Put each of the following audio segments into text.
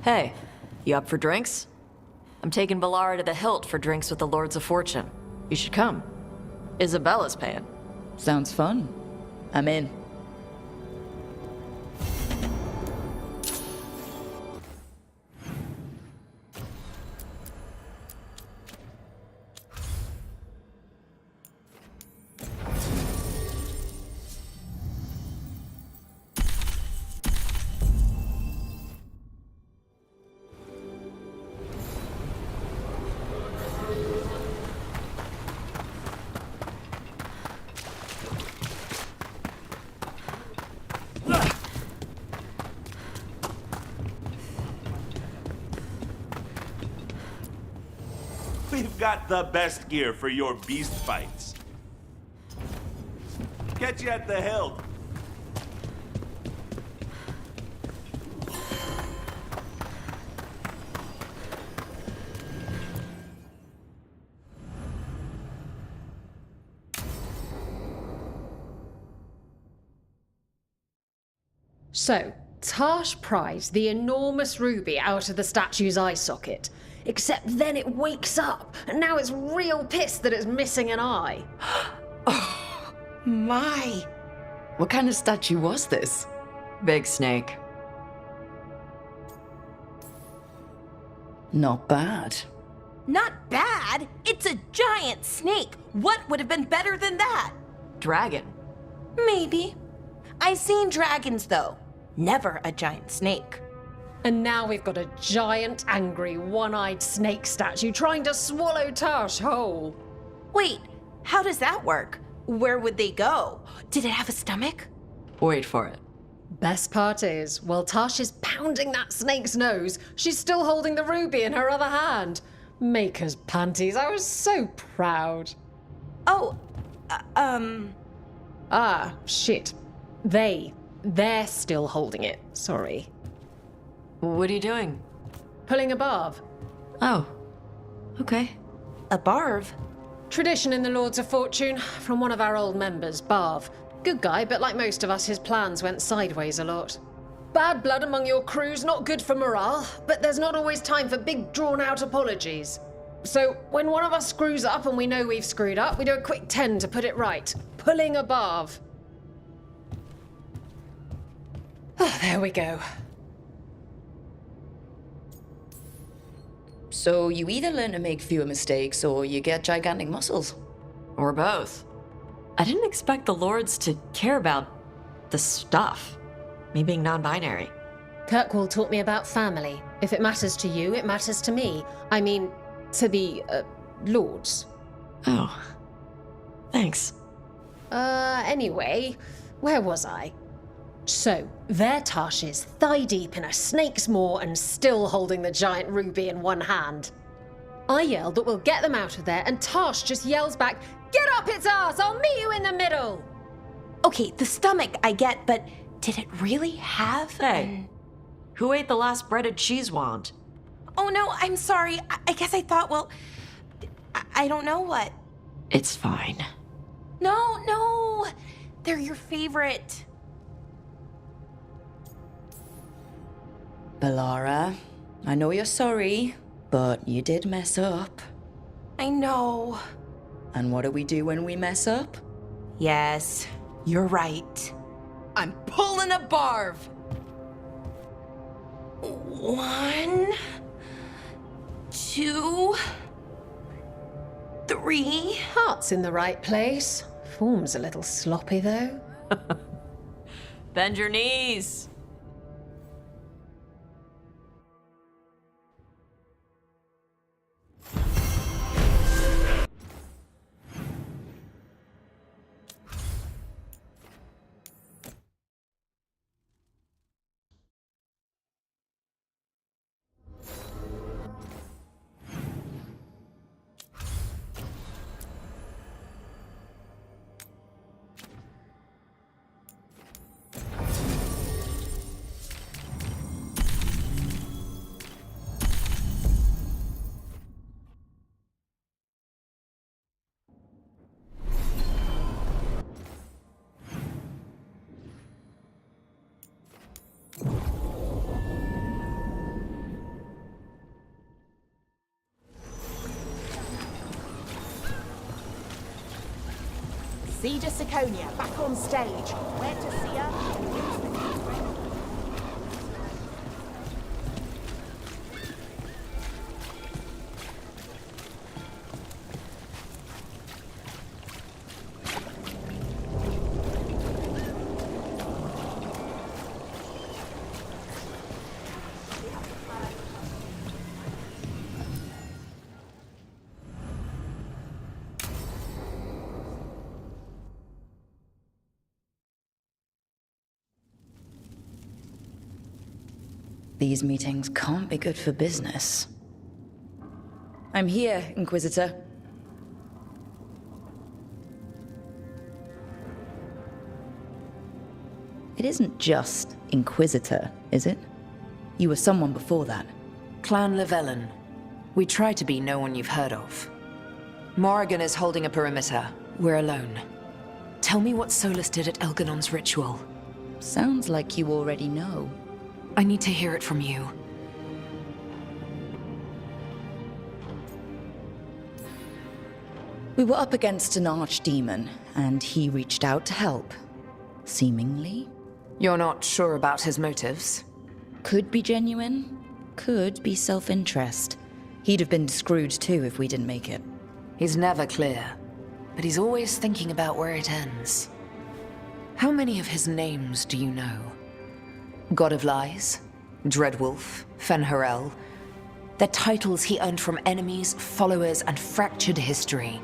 Hey, you up for drinks? I'm taking Valara to the Hilt for drinks with the Lords of Fortune. You should come. Isabella's paying. Sounds fun. I'm in. We've got the best gear for your beast fights. Catch you at the hilt. So, Tash pries the enormous ruby out of the statue's eye socket. Except then it wakes up, and now it's real pissed that it's missing an eye. Oh, my. What kind of statue was this? Big snake. Not bad. Not bad? It's a giant snake. What would have been better than that? Dragon. Maybe. I've seen dragons, though. Never a giant snake. And now we've got a giant, angry, one-eyed snake statue trying to swallow Tash whole. Wait, how does that work? Where would they go? Did it have a stomach? Wait for it. Best part is, while Tash is pounding that snake's nose, she's still holding the ruby in her other hand. Maker's panties, I was so proud. Oh, Ah, shit. They're still holding it, sorry. What are you doing? Pulling a barb. Oh. Okay. a barv. Tradition in the Lords of Fortune, from one of our old members, Barv. Good guy, but like most of us, his plans went sideways a lot. Bad blood among your crew's not good for morale, but there's not always time for big, drawn-out apologies. So, when one of us screws up and we know we've screwed up, we do a quick 10 to put it right. Pulling a Barv. Oh, there we go. So you either learn to make fewer mistakes or you get gigantic muscles. Or both. I didn't expect the Lords to care about the stuff. Me being non-binary. Kirkwall taught me about family. If it matters to you, it matters to me. I mean, to the, Lords. Oh. Thanks. Anyway, where was I? So, there Tash is, thigh-deep in a snake's maw and still holding the giant ruby in one hand. I yell that we'll get them out of there, and Tash just yells back, "Get up its ass! I'll meet you in the middle!" Okay, the stomach I get, but did it really have Hey, who ate the last breaded cheese wand? Oh no, I'm sorry. I guess I thought, well, I don't know what. It's fine. No, they're your favorite. Valara, I know you're sorry, but you did mess up. I know. And what do we do when we mess up? Yes, you're right. I'm pulling a barv. 1, 2, 3. Heart's in the right place. Form's a little sloppy, though. Bend your knees. Siege of Siconia, back on stage. Where to see her? These meetings can't be good for business. I'm here, Inquisitor. It isn't just Inquisitor, is it? You were someone before that. Clan Llewellyn. We try to be no one you've heard of. Morrigan is holding a perimeter. We're alone. Tell me what Solus did at Elganon's ritual. Sounds like you already know. I need to hear it from you. We were up against an archdemon, and he reached out to help. Seemingly. You're not sure about his motives? Could be genuine, could be self-interest. He'd have been screwed too if we didn't make it. He's never clear, but he's always thinking about where it ends. How many of his names do you know? God of Lies, Dreadwolf, Fen'Harel. They're titles he earned from enemies, followers, and fractured history.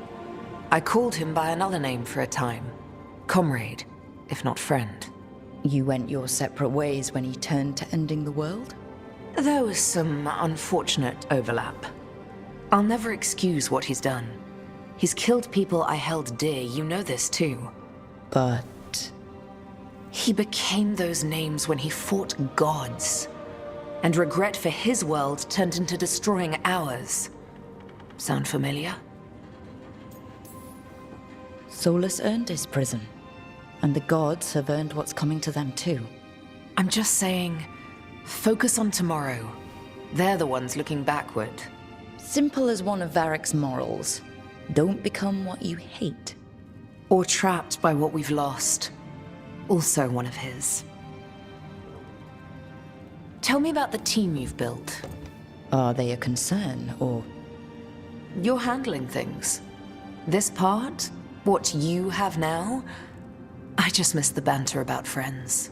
I called him by another name for a time. Comrade, if not friend. You went your separate ways when he turned to ending the world? There was some unfortunate overlap. I'll never excuse what he's done. He's killed people I held dear, you know this too. But... he became those names when he fought gods. And regret for his world turned into destroying ours. Sound familiar? Solus earned his prison. And the gods have earned what's coming to them too. I'm just saying, focus on tomorrow. They're the ones looking backward. Simple as one of Varric's morals. Don't become what you hate. Or trapped by what we've lost. Also one of his. Tell me about the team you've built. Are they a concern, or... You're handling things. This part, what you have now, I just miss the banter about friends.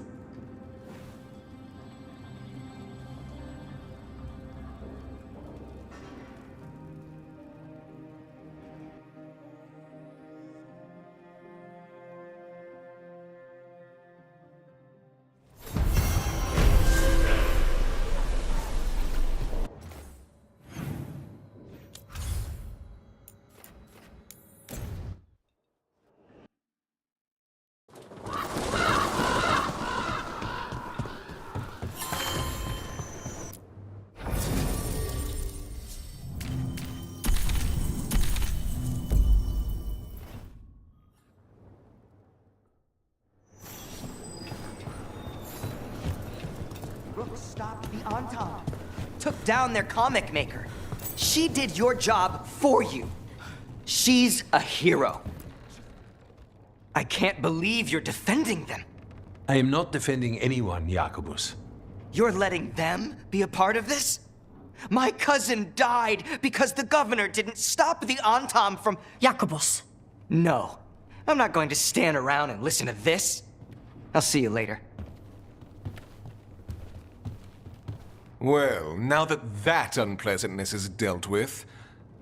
Stopped the Entente. Took down their comic maker. She did your job for you. She's a hero. I can't believe you're defending them. I am not defending anyone, Jacobus. You're letting them be a part of this? My cousin died because the governor didn't stop the Entente from... Jacobus. No. I'm not going to stand around and listen to this. I'll see you later. Well, now that unpleasantness is dealt with,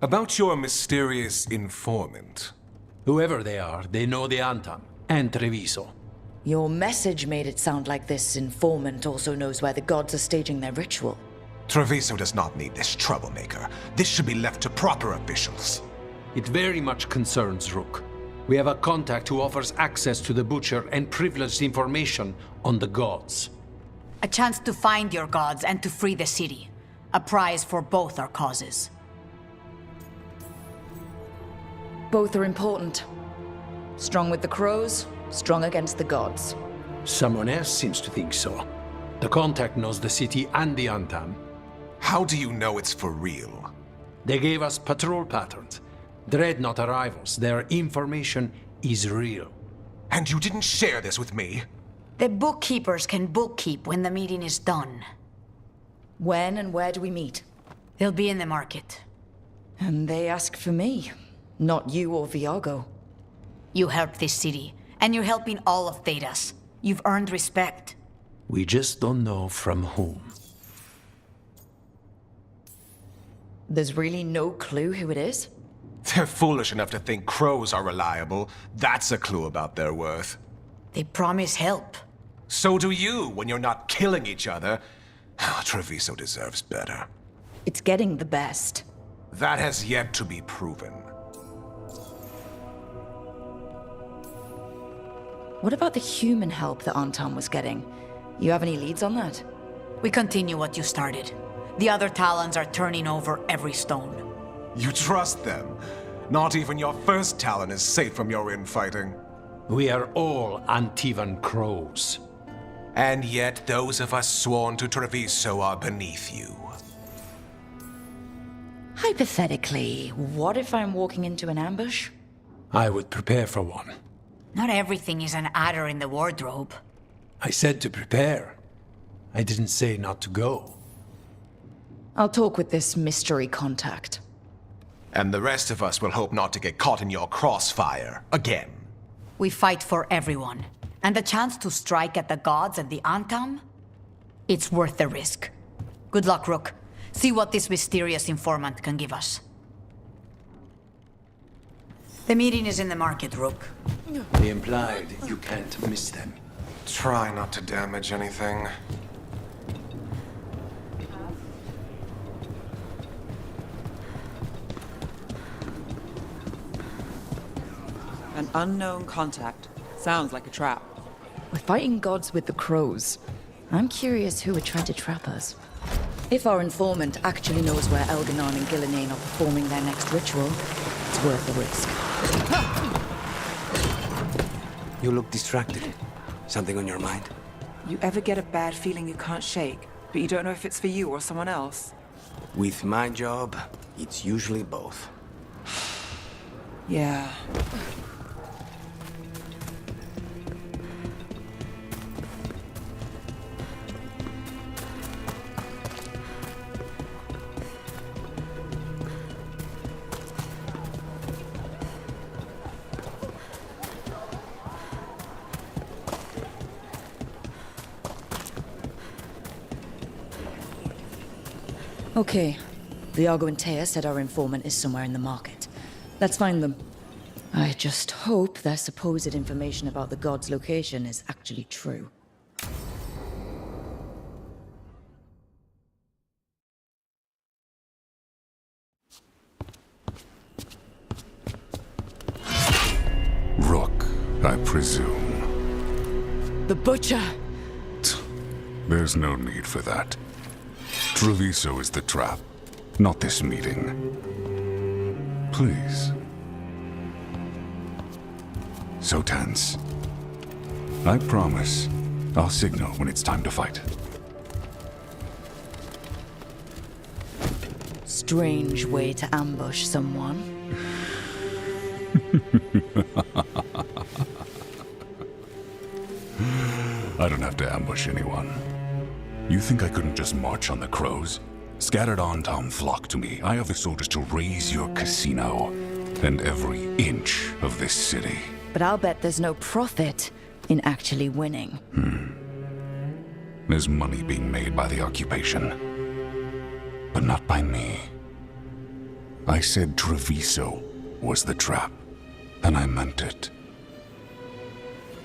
about your mysterious informant. Whoever they are, they know the Antam and Treviso. Your message made it sound like this informant also knows where the gods are staging their ritual. Treviso does not need this troublemaker. This should be left to proper officials. It very much concerns Rook. We have a contact who offers access to the Butcher and privileged information on the gods. A chance to find your gods and to free the city. A prize for both our causes. Both are important. Strong with the crows, strong against the gods. Someone else seems to think so. The contact knows the city and the Antam. How do you know it's for real? They gave us patrol patterns. Dreadnought arrivals. Their information is real. And you didn't share this with me? The bookkeepers can bookkeep when the meeting is done. When and where do we meet? They'll be in the market. And they ask for me, not you or Viago. You helped this city, and you're helping all of Thedas. You've earned respect. We just don't know from whom. There's really no clue who it is? They're foolish enough to think crows are reliable. That's a clue about their worth. They promise help. So do you when you're not killing each other. Treviso deserves better. It's getting the best. That has yet to be proven. What about the human help that Anton was getting? You have any leads on that? We continue what you started. The other Talons are turning over every stone. You trust them? Not even your first Talon is safe from your infighting. We are all Antivan crows. And yet those of us sworn to Treviso are beneath you. Hypothetically, what if I'm walking into an ambush? I would prepare for one. Not everything is an adder in the wardrobe. I said to prepare. I didn't say not to go. I'll talk with this mystery contact. And the rest of us will hope not to get caught in your crossfire again. We fight for everyone. And the chance to strike at the gods and the Antam? It's worth the risk. Good luck, Rook. See what this mysterious informant can give us. The meeting is in the market, Rook. They implied you can't miss them. Try not to damage anything. An unknown contact. Sounds like a trap. We're fighting gods with the crows. I'm curious who would try to trap us. If our informant actually knows where Elganon and Gillinane are performing their next ritual, it's worth the risk. You look distracted. Something on your mind? You ever get a bad feeling you can't shake, but you don't know if it's for you or someone else? With my job, it's usually both. Yeah. Okay. Viago and Taya said our informant is somewhere in the market. Let's find them. I just hope their supposed information about the god's location is actually true. Rook, I presume. The Butcher! There's no need for that. Treviso is the trap, not this meeting. Please. So tense. I promise, I'll signal when it's time to fight. Strange way to ambush someone. I don't have to ambush anyone. You think I couldn't just march on the crows? Scattered Antam flock to me. I have the soldiers to raise your casino and every inch of this city. But I'll bet there's no profit in actually winning. There's money being made by the occupation, but not by me. I said Treviso was the trap, and I meant it.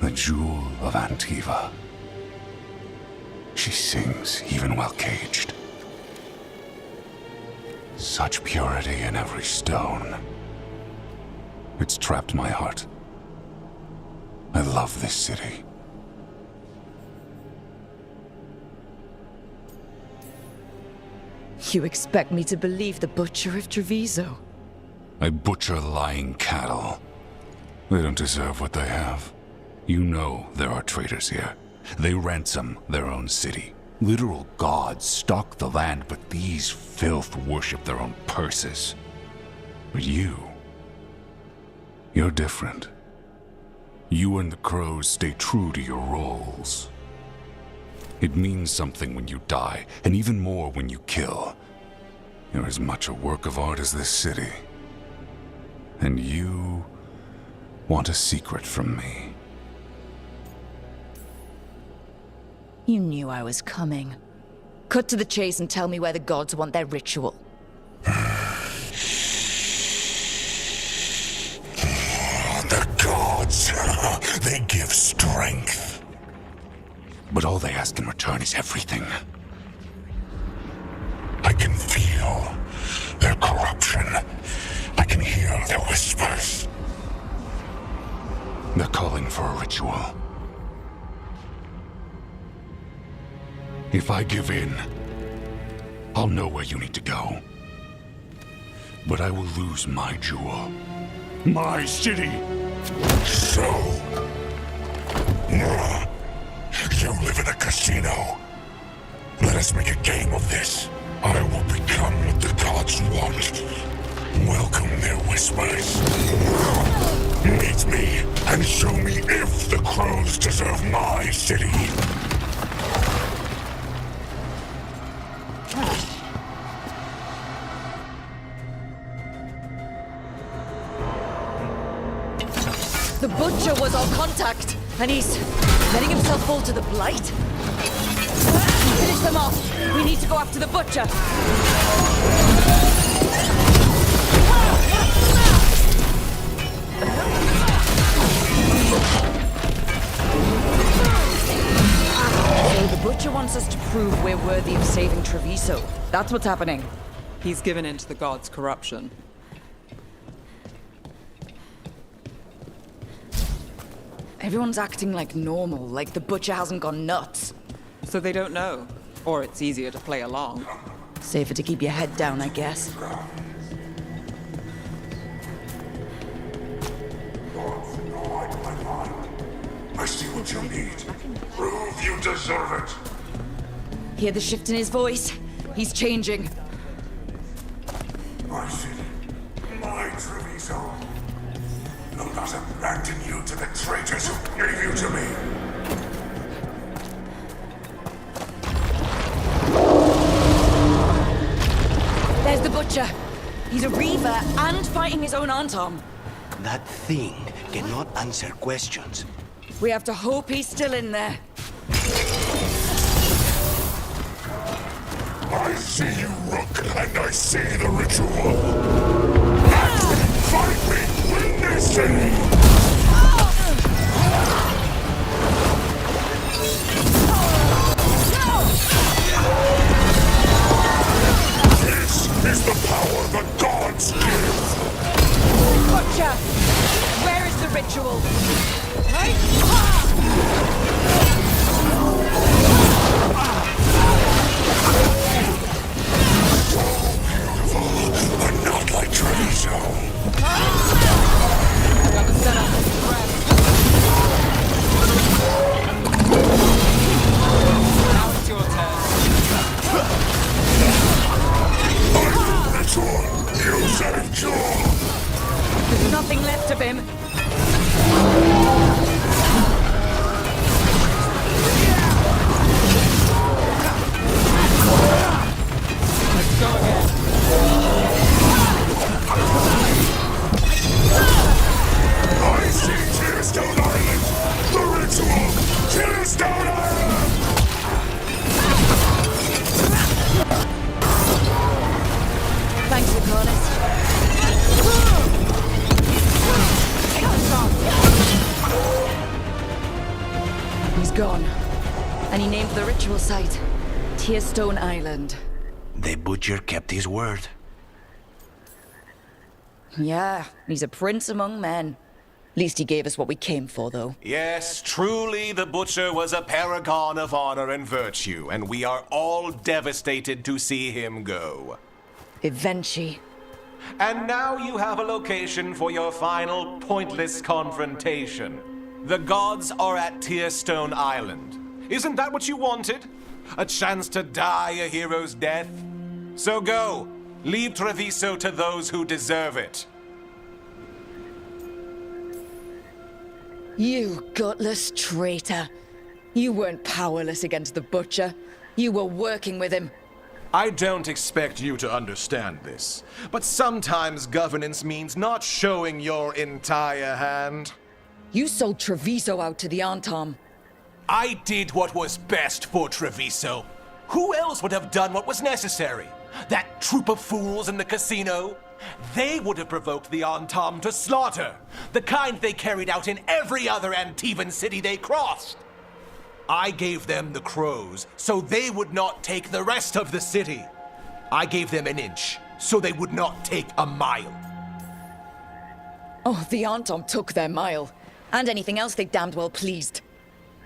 The Jewel of Antiva. She sings even while caged. Such purity in every stone. It's trapped my heart. I love this city. You expect me to believe the Butcher of Treviso? I butcher lying cattle. They don't deserve what they have. You know there are traitors here. They ransom their own city. Literal gods stalk the land, but these filth worship their own purses. But you're different. You and the crows stay true to your roles. It means something when you die, and even more when you kill. You're as much a work of art as this city. And you want a secret from me. You knew I was coming. Cut to the chase and tell me where the gods want their ritual. The gods, they give strength. But all they ask in return is everything. I can feel their corruption. I can hear their whispers. They're calling for a ritual. If I give in, I'll know where you need to go. But I will lose my jewel. My city! So... you live in a casino. Let us make a game of this. I will become what the gods want. Welcome their whispers. Meet me and show me if the crows deserve my city. The Butcher was our contact, and he's letting himself fall to the Blight? Finish them off! We need to go after the Butcher! So the Butcher wants us to prove we're worthy of saving Treviso. That's what's happening. He's given in to the gods' corruption. Everyone's acting like normal, like the Butcher hasn't gone nuts. So they don't know. Or it's easier to play along. Safer to keep your head down, I guess. I see what you need. Prove you deserve it. Hear the shift in his voice? He's changing. My city, my Treviso. Will not abandon you to the traitors who gave you to me. There's the Butcher. He's a Reaver and fighting his own Antom. That thing cannot answer questions. We have to hope he's still in there. I see you, Rook, and I see the ritual. Act me, fight me, win this city! This is the power the gods give! Butcher! Where is the ritual? Right? But not like Treviso. Got the setup. Now it's your turn. Ritual, you saved Joel. There's nothing left of him. Let's go again. I see Tearstone Island! The ritual! Tearstone Island! Thanks, Lucanus. He's gone. And he named the ritual site Tearstone Island. The Butcher kept his word. Yeah, he's a prince among men. Least he gave us what we came for, though. Yes, truly the Butcher was a paragon of honor and virtue, and we are all devastated to see him go. Eventually. And now you have a location for your final pointless confrontation. The gods are at Tearstone Island. Isn't that what you wanted? A chance to die a hero's death? So go. Leave Treviso to those who deserve it. You gutless traitor. You weren't powerless against the Butcher. You were working with him. I don't expect you to understand this, but sometimes governance means not showing your entire hand. You sold Treviso out to the Antam. I did what was best for Treviso. Who else would have done what was necessary? That troop of fools in the casino? They would have provoked the Antam to slaughter, the kind they carried out in every other Antivan city they crossed. I gave them the crows so they would not take the rest of the city. I gave them an inch so they would not take a mile. Oh, the Antam took their mile, and anything else they damned well pleased.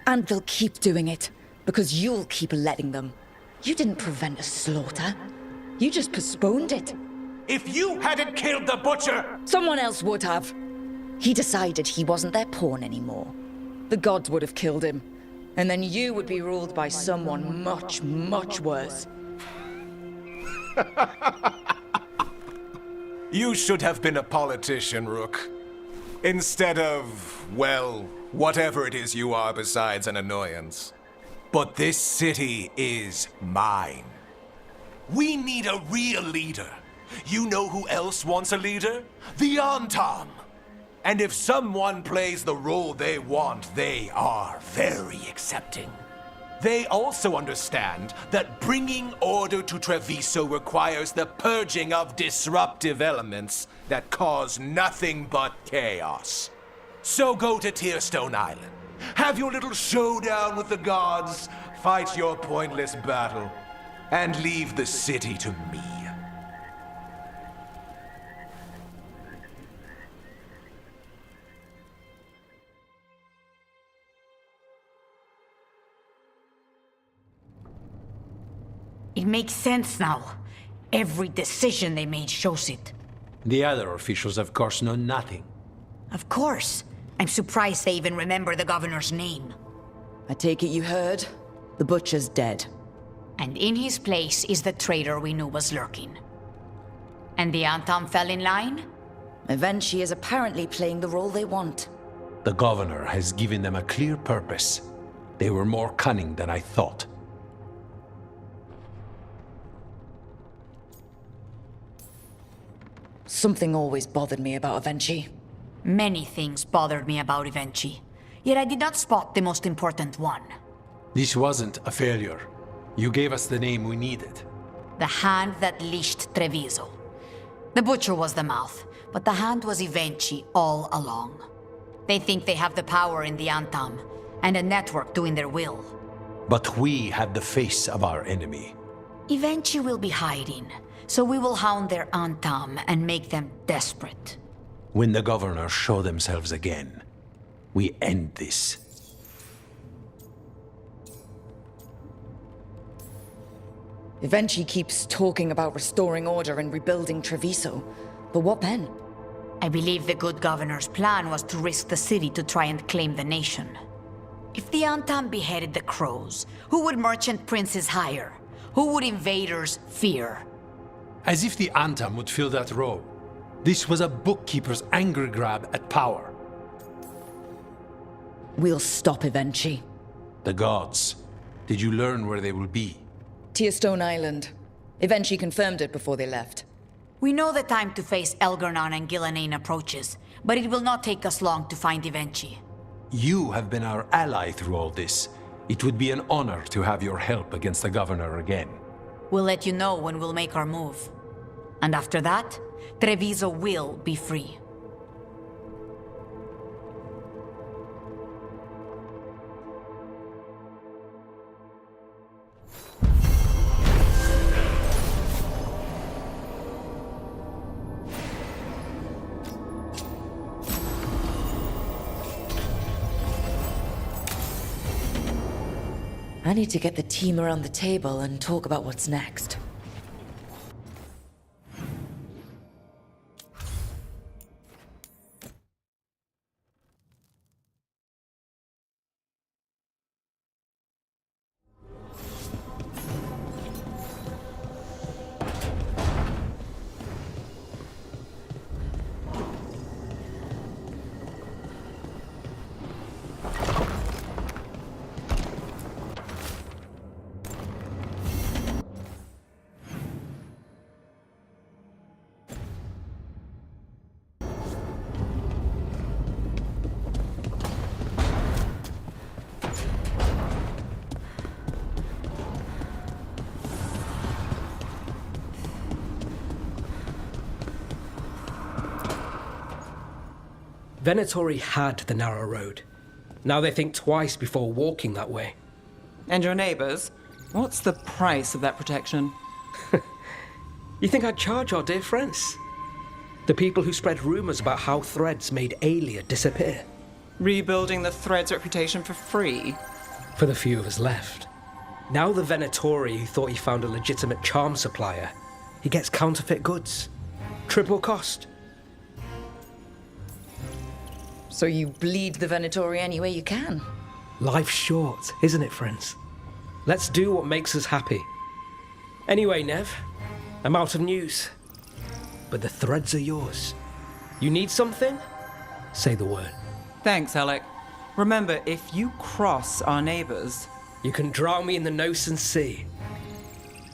And they'll keep doing it, because you'll keep letting them. You didn't prevent a slaughter. You just postponed it. If you hadn't killed the Butcher... Someone else would have. He decided he wasn't their pawn anymore. The gods would have killed him. And then you would be ruled by someone much, much worse. You should have been a politician, Rook. Instead of, well, whatever it is you are besides an annoyance. But this city is mine. We need a real leader. You know who else wants a leader? The Antam. And if someone plays the role they want, they are very accepting. They also understand that bringing order to Treviso requires the purging of disruptive elements that cause nothing but chaos. So go to Tearstone Island, have your little showdown with the gods, fight your pointless battle, and leave the city to me. It makes sense now. Every decision they made shows it. The other officials, of course, know nothing. Of course. I'm surprised they even remember the governor's name. I take it you heard? The Butcher's dead. And in his place is the traitor we knew was lurking. And the Antam fell in line? Eventually is apparently playing the role they want. The governor has given them a clear purpose. They were more cunning than I thought. Something always bothered me about Avenchi. Many things bothered me about Avenchi, yet I did not spot the most important one. This wasn't a failure. You gave us the name we needed. The hand that leashed Treviso. The Butcher was the mouth, but the hand was Avenchi all along. They think they have the power in the Antam, and a network doing their will. But we have the face of our enemy. Avenchi will be hiding, so we will hound their Antam and make them desperate. When the governors show themselves again, we end this. Avenchi keeps talking about restoring order and rebuilding Treviso. But what then? I believe the good governor's plan was to risk the city to try and claim the nation. If the Antam beheaded the crows, who would merchant princes hire? Who would invaders fear? As if the Antam would fill that role. This was a bookkeeper's angry grab at power. We'll stop Avenchi. The gods. Did you learn where they will be? Tearstone Island. Avenchi confirmed it before they left. We know the time to face Elgar'nan and Gillenane approaches, but it will not take us long to find Avenchi. You have been our ally through all this. It would be an honor to have your help against the governor again. We'll let you know when we'll make our move. And after that, Treviso will be free. I need to get the team around the table and talk about what's next. Venatori had the narrow road. Now they think twice before walking that way. And your neighbors? What's the price of that protection? You think I'd charge our dear friends? The people who spread rumors about how Threads made Aelia disappear. Rebuilding the Thread's reputation for free? For the few of us left. Now the Venatori who thought he found a legitimate charm supplier, he gets counterfeit goods. Triple cost. So you bleed the Venatori any way you can? Life's short, isn't it, friends? Let's do what makes us happy. Anyway, Nev, I'm out of news. But the threads are yours. You need something? Say the word. Thanks, Alec. Remember, if you cross our neighbors... You can drown me in the Nosen Sea.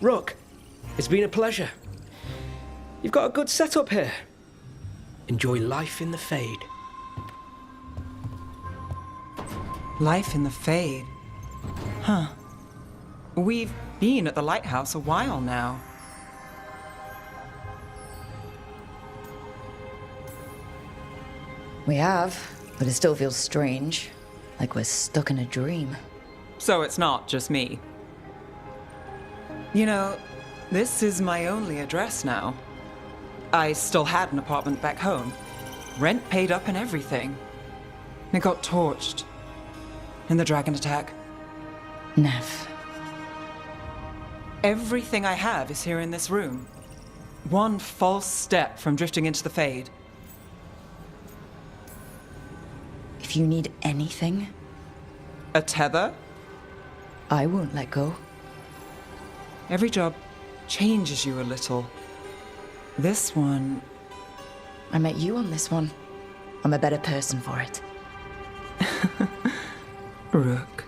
Rook, it's been a pleasure. You've got a good setup here. Enjoy life in the Fade. Life in the Fade? Huh. We've been at the lighthouse a while now. We have, but it still feels strange. Like we're stuck in a dream. So it's not just me. You know, this is my only address now. I still had an apartment back home. Rent paid up and everything. It got torched. In the dragon attack. Nev. Everything I have is here in this room. One false step from drifting into the Fade. If you need anything... A tether? I won't let go. Every job changes you a little. This one... I met you on this one. I'm a better person for it. Rook.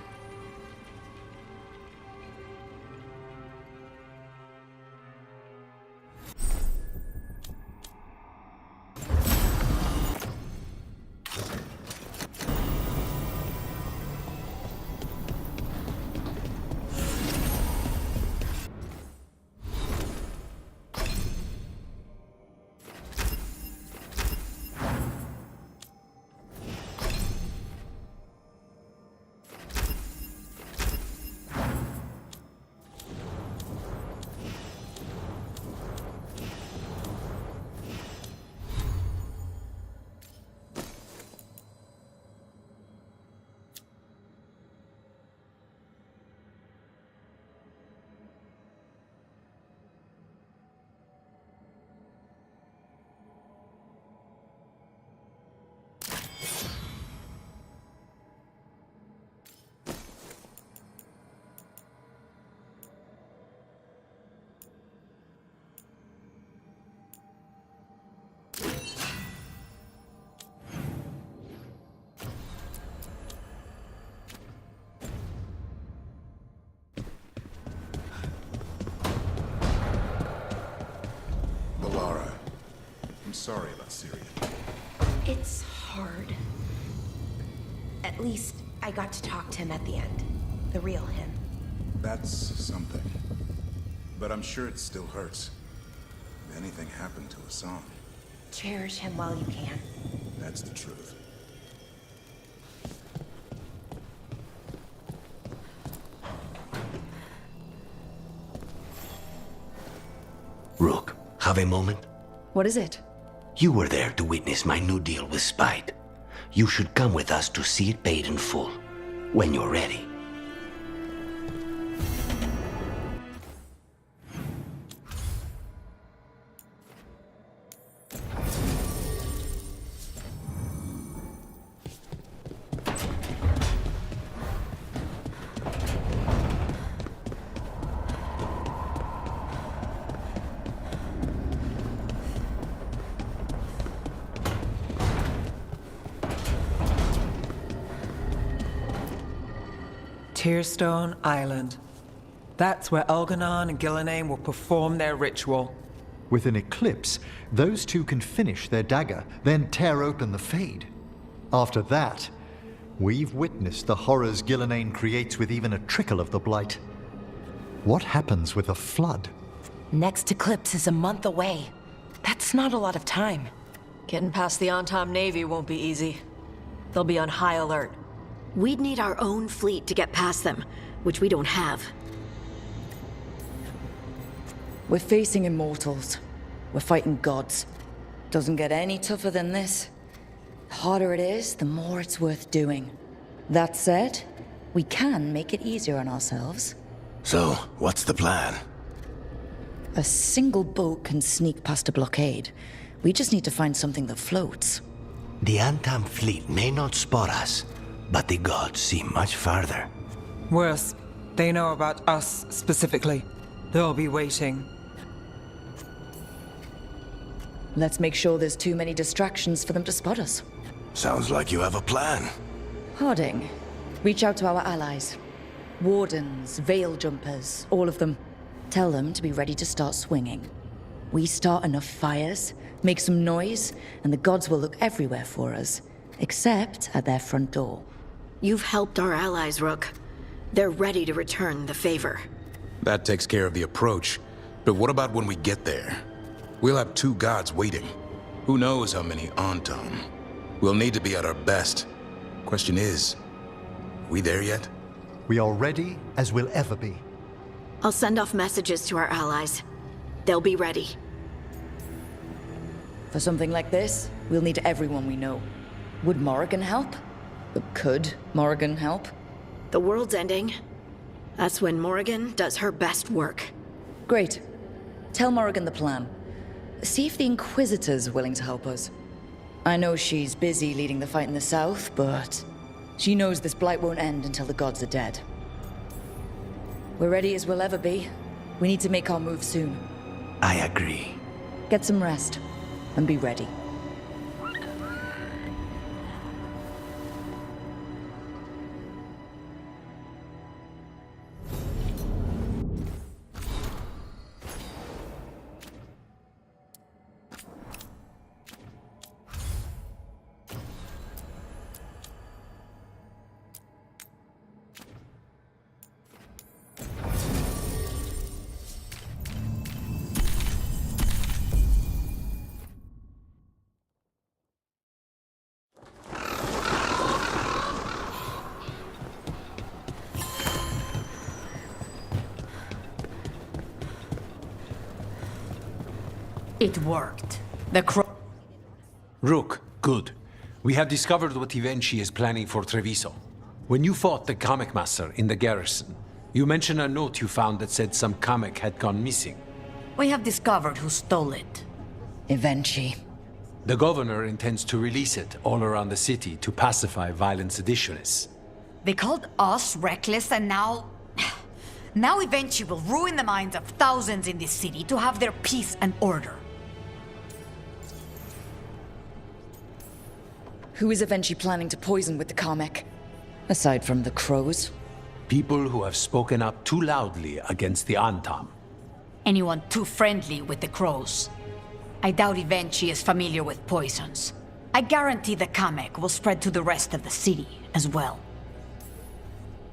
I'm sorry about Syria. It's hard. At least I got to talk to him at the end. The real him. That's something. But I'm sure it still hurts. If anything happened to Hassan. Cherish him while you can. That's the truth. Rook, have a moment? What is it? You were there to witness my new deal with Spite. You should come with us to see it paid in full, when you're ready. Tearstone Island. That's where Elganon and Gillenane will perform their ritual. With an eclipse, those two can finish their dagger, then tear open the Fade. After that, we've witnessed the horrors Gillenane creates with even a trickle of the Blight. What happens with a flood? Next eclipse is a month away. That's not a lot of time. Getting past the Antom Navy won't be easy. They'll be on high alert. We'd need our own fleet to get past them, which we don't have. We're facing immortals. We're fighting gods. Doesn't get any tougher than this. The harder it is, the more it's worth doing. That said, we can make it easier on ourselves. So, what's the plan? A single boat can sneak past a blockade. We just need to find something that floats. The Antam fleet may not spot us, but the gods see much farther. Worse, they know about us specifically. They'll be waiting. Let's make sure there's too many distractions for them to spot us. Sounds like you have a plan. Harding, reach out to our allies. Wardens, veil jumpers, all of them. Tell them to be ready to start swinging. We start enough fires, make some noise, and the gods will look everywhere for us, except at their front door. You've helped our allies, Rook. They're ready to return the favor. That takes care of the approach. But what about when we get there? We'll have 2 gods waiting. Who knows how many Antom? We'll need to be at our best. Question is, we there yet? We are ready as we'll ever be. I'll send off messages to our allies. They'll be ready. For something like this, we'll need everyone we know. Would Morrigan help? Could Morrigan help? The world's ending. That's when Morrigan does her best work. Great. Tell Morrigan the plan. See if the Inquisitor's willing to help us. I know she's busy leading the fight in the south, but she knows this blight won't end until the gods are dead. We're ready as we'll ever be. We need to make our move soon. I agree. Get some rest, and be ready. It worked. The crow... Rook, good. We have discovered what Ivenchi is planning for Treviso. When you fought the Kamek Master in the garrison, you mentioned a note you found that said some Kamek had gone missing. We have discovered who stole it. Ivenchi. The governor intends to release it all around the city to pacify violent seditionists. They called us reckless and now... Now Ivenchi will ruin the minds of thousands in this city to have their peace and order. Who is Ivenchi planning to poison with the Kamek? Aside from the crows? People who have spoken up too loudly against the Antam. Anyone too friendly with the crows. I doubt Ivenchi is familiar with poisons. I guarantee the Kamek will spread to the rest of the city as well.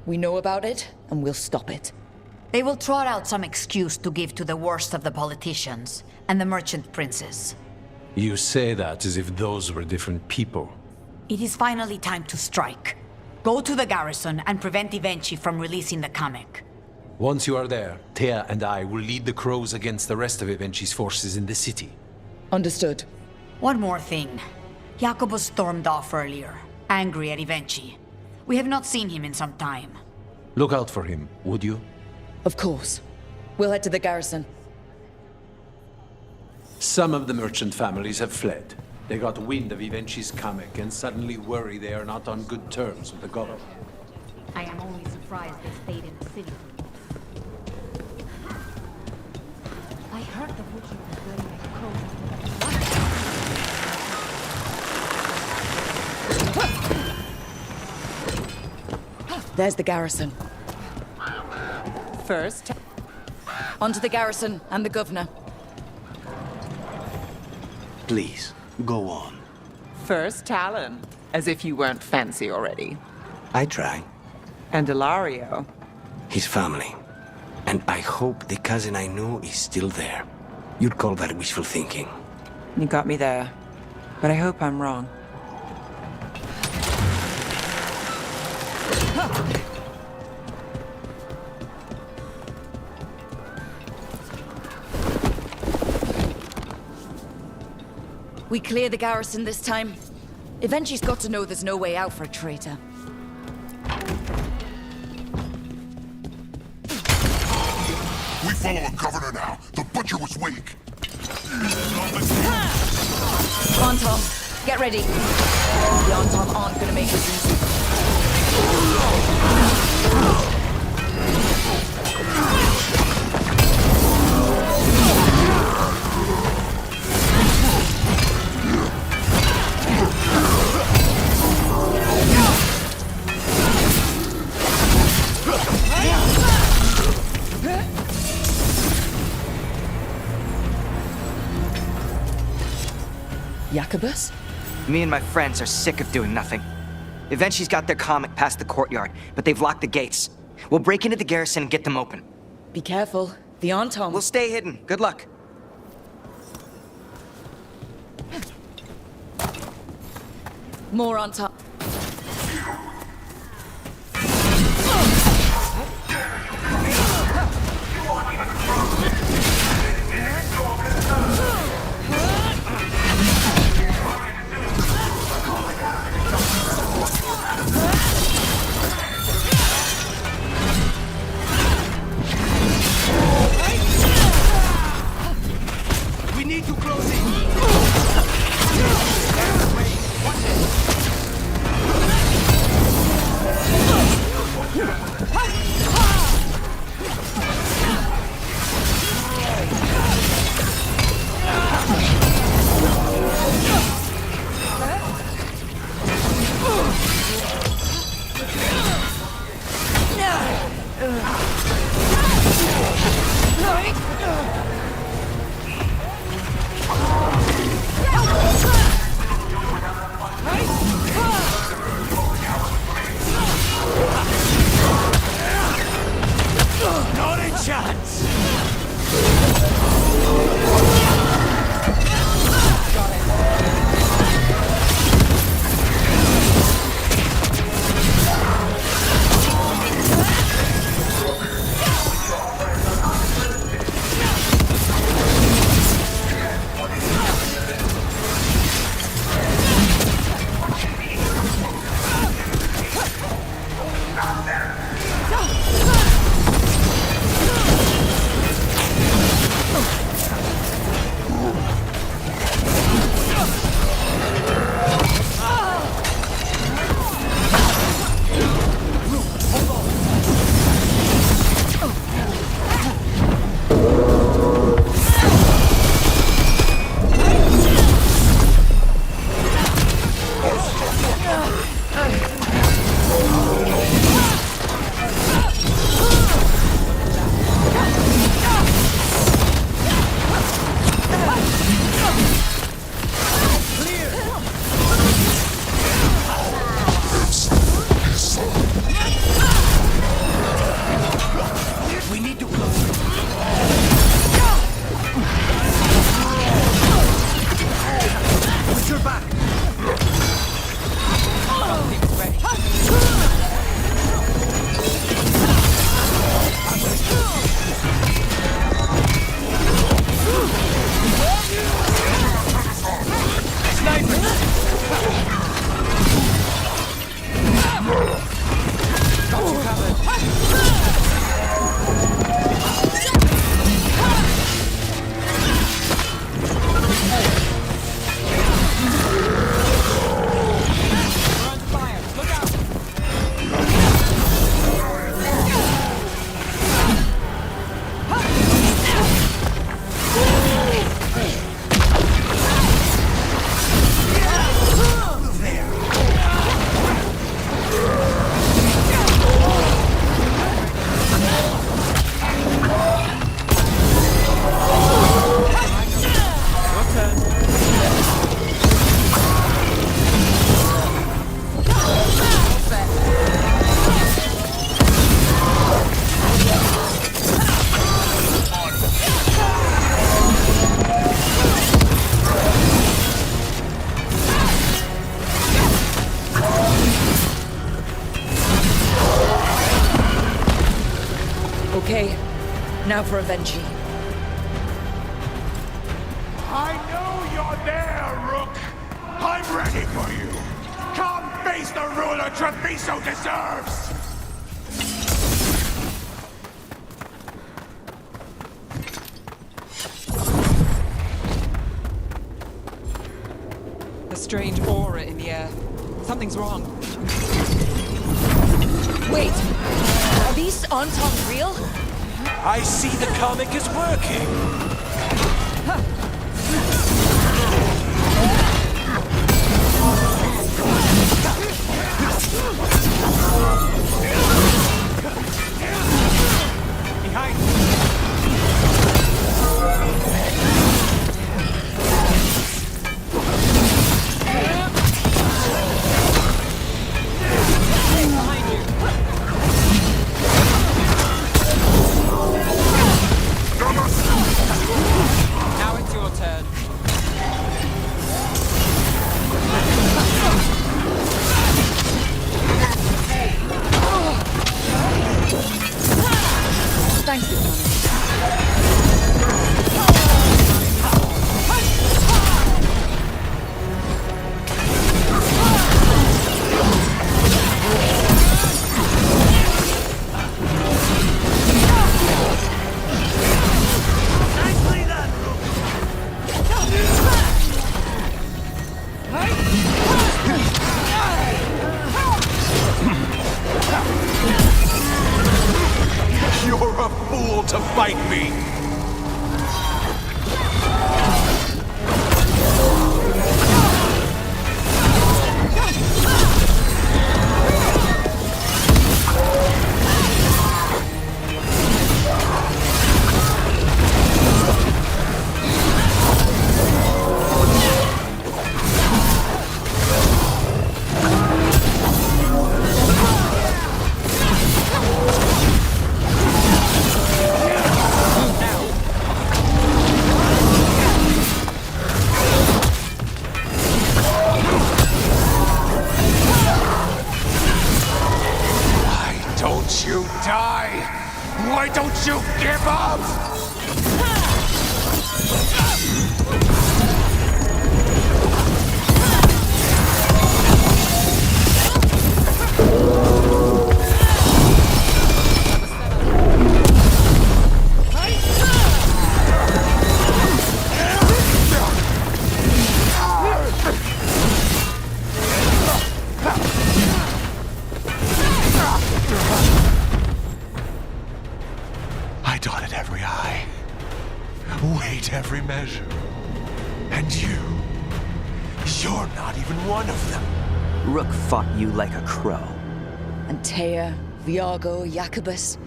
We know about it, and we'll stop it. They will trot out some excuse to give to the worst of the politicians and the merchant princes. You say that as if those were different people. It is finally time to strike. Go to the garrison and prevent Ivenchi from releasing the Kamek. Once you are there, Thea and I will lead the crows against the rest of Ivenchi's forces in the city. Understood. One more thing. Jacobo stormed off earlier, angry at Ivenchi. We have not seen him in some time. Look out for him, would you? Of course. We'll head to the garrison. Some of the merchant families have fled. They got wind of Ivenchi's Kamek and suddenly worry they are not on good terms with the government. I am only surprised they stayed in the city. I heard the butcher was wearing a crow. There's the garrison. First... Onto the garrison and the governor. Please, go on. First Talon. As if you weren't fancy already. I try. And Ilario. His family. And I hope the cousin I know is still there. You'd call that wishful thinking. You got me there. but I hope I'm wrong. We clear the garrison this time. Eventually's got to know there's no way out for a traitor. We follow a governor now. The butcher was weak. Come on, Tom. Get ready. The Anton aren't gonna make this easy. Jacobus? Me and my friends are sick of doing nothing. Eventually's got their comic past the courtyard, but they've locked the gates. We'll break into the garrison and get them open. Be careful. The Anton. We'll stay hidden. Good luck. More on top. We need to close it. Now for Avenchi. I know you're there, Rook! I'm ready for you! Come face the ruler Treviso deserves! A strange aura in the air. Something's wrong. Wait! Are these Anton real? I see the comic is working. Behind me. Now it's your turn. Thanks, Lieutenant. You're a fool to fight me! Don't you die? Why don't you give up? I dotted every I, weighed every measure. And you're not even one of them. Rook fought you like a crow. Antea, Viago, Jacobus,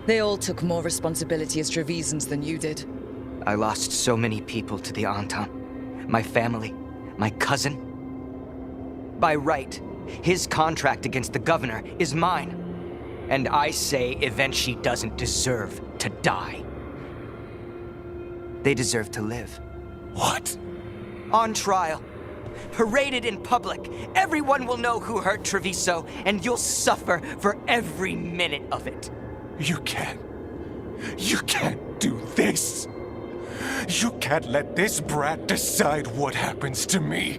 they all took more responsibility as Trevisans than you did. I lost so many people to the Entente. My family, my cousin. By right, his contract against the governor is mine. And I say Avenchi doesn't deserve to die. They deserve to live. What? On trial. Paraded in public. Everyone will know who hurt Treviso, and you'll suffer for every minute of it. You can't do this. You can't let this brat decide what happens to me.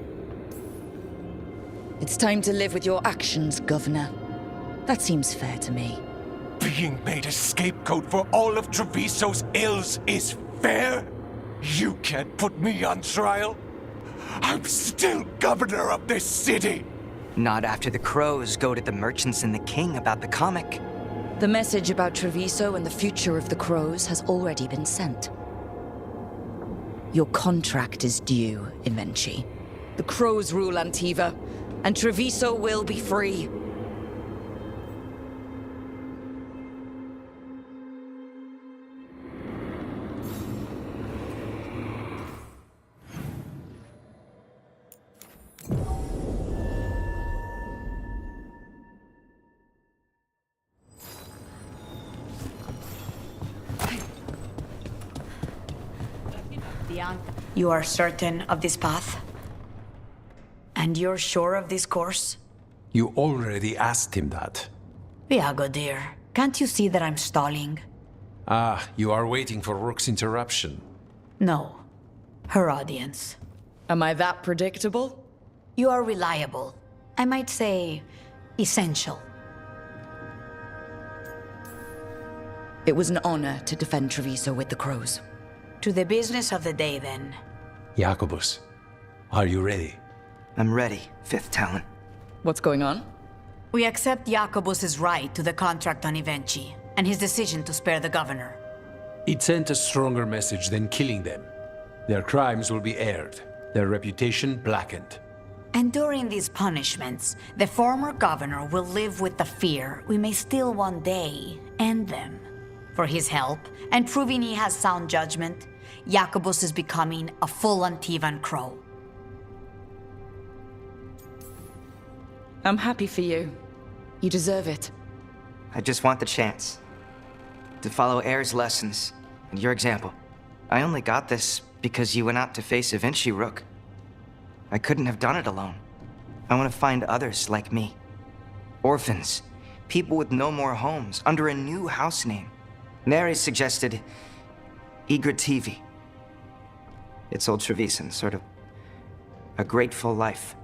It's time to live with your actions, Governor. That seems fair to me. Being made a scapegoat for all of Treviso's ills is fair? You can't put me on trial? I'm still governor of this city! Not after the crows go to the merchants and the king about the comic. The message about Treviso and the future of the crows has already been sent. Your contract is due, Avenchi. The crows rule Antiva, and Treviso will be free. You are certain of this path? And you're sure of this course? You already asked him that. Viago, dear, can't you see that I'm stalling? Ah, you are waiting for Rook's interruption. No. Her audience. Am I that predictable? You are reliable. I might say, essential. It was an honor to defend Treviso with the crows. To the business of the day, then. Jacobus, are you ready? I'm ready, Fifth Talon. What's going on? We accept Jacobus's right to the contract on Evenchi, and his decision to spare the governor. It sent a stronger message than killing them. Their crimes will be aired, their reputation blackened. And during these punishments, the former governor will live with the fear we may still one day end them. For his help, and proving he has sound judgment, Jacobus is becoming a full Antivan Crow. I'm happy for you. You deserve it. I just want the chance to follow Air's lessons and your example. I only got this because you went out to face Evenchi, Rook. I couldn't have done it alone. I want to find others like me. Orphans, people with no more homes, under a new house name. Neri suggested Igrativi. It's old Trevisan, sort of a grateful life.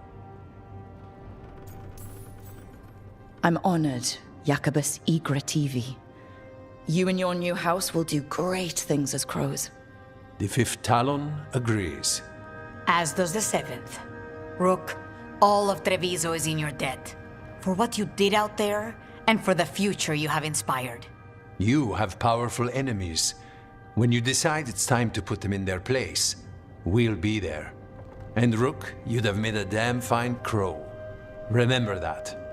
I'm honored, Jacobus Igrativi. You and your new house will do great things as crows. The Fifth Talon agrees. As does the Seventh. Rook, all of Treviso is in your debt. For what you did out there, and for the future you have inspired. You have powerful enemies. When you decide it's time to put them in their place, we'll be there. And Rook, you'd have made a damn fine crow. Remember that.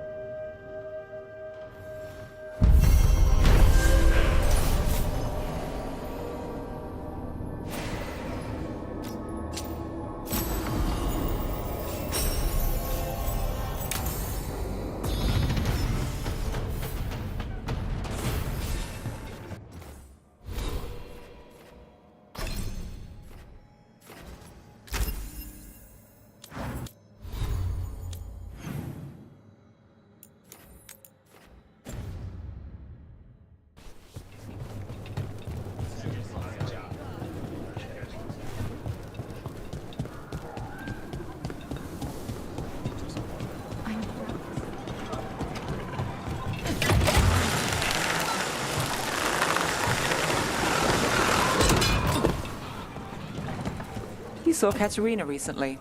Saw Katerina recently.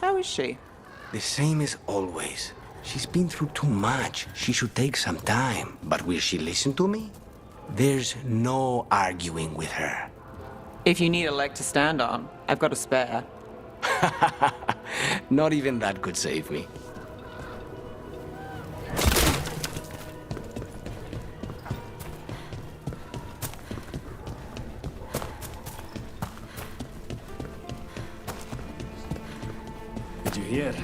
How is she? The same as always. She's been through too much. She should take some time. But will she listen to me? There's no arguing with her. If you need a leg to stand on, I've got a spare. Not even that could save me. Did you hear?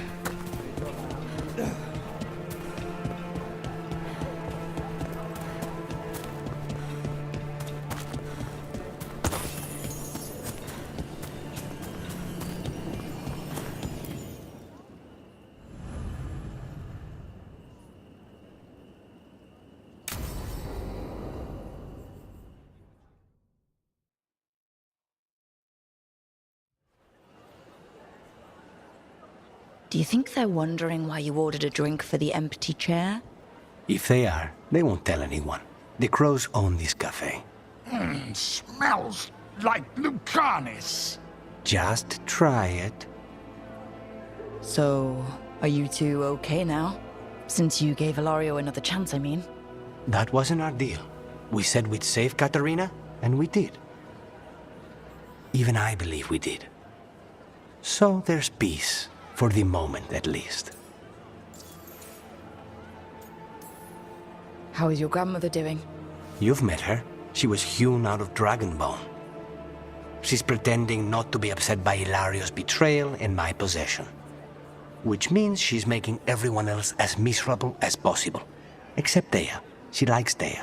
Do you think they're wondering why you ordered a drink for the empty chair? If they are, they won't tell anyone. The crows own this cafe. Smells like Lucanis. Just try it. So, are you two okay now? Since you gave Ilario another chance, I mean. That wasn't our deal. We said we'd save Katerina, and we did. Even I believe we did. So there's peace. For the moment, at least. How is your grandmother doing? You've met her. She was hewn out of Dragonbone. She's pretending not to be upset by Hilario's betrayal and my possession. Which means she's making everyone else as miserable as possible. Except Dea. She likes Dea.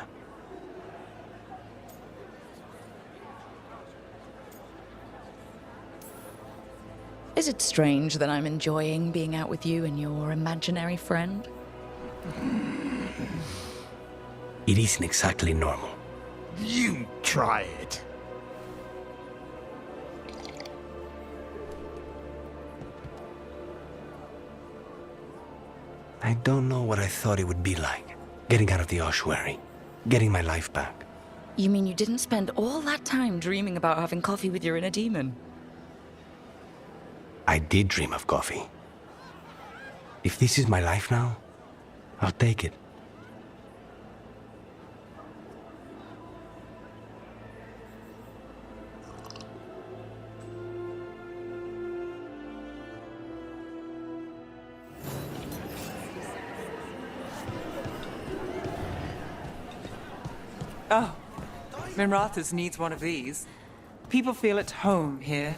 Is it strange that I'm enjoying being out with you and your imaginary friend? It isn't exactly normal. You try it. I don't know what I thought it would be like, getting out of the ossuary, getting my life back. You mean you didn't spend all that time dreaming about having coffee with your inner demon? I did dream of coffee. If this is my life now, I'll take it. Oh, Minrathous needs one of these. People feel at home here.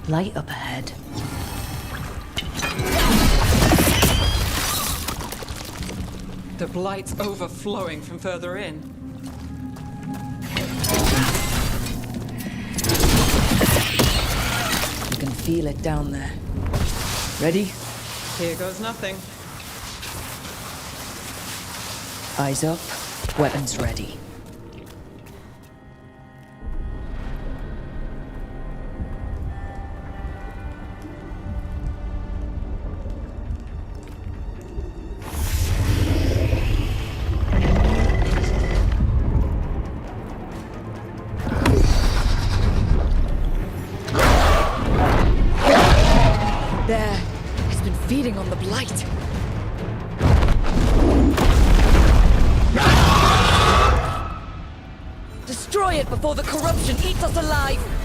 Light up ahead. The blight's overflowing from further in. You can feel it down there. Ready? Here goes nothing. Eyes up, weapons ready. There, it's been feeding on the blight. Destroy it before the corruption eats us alive!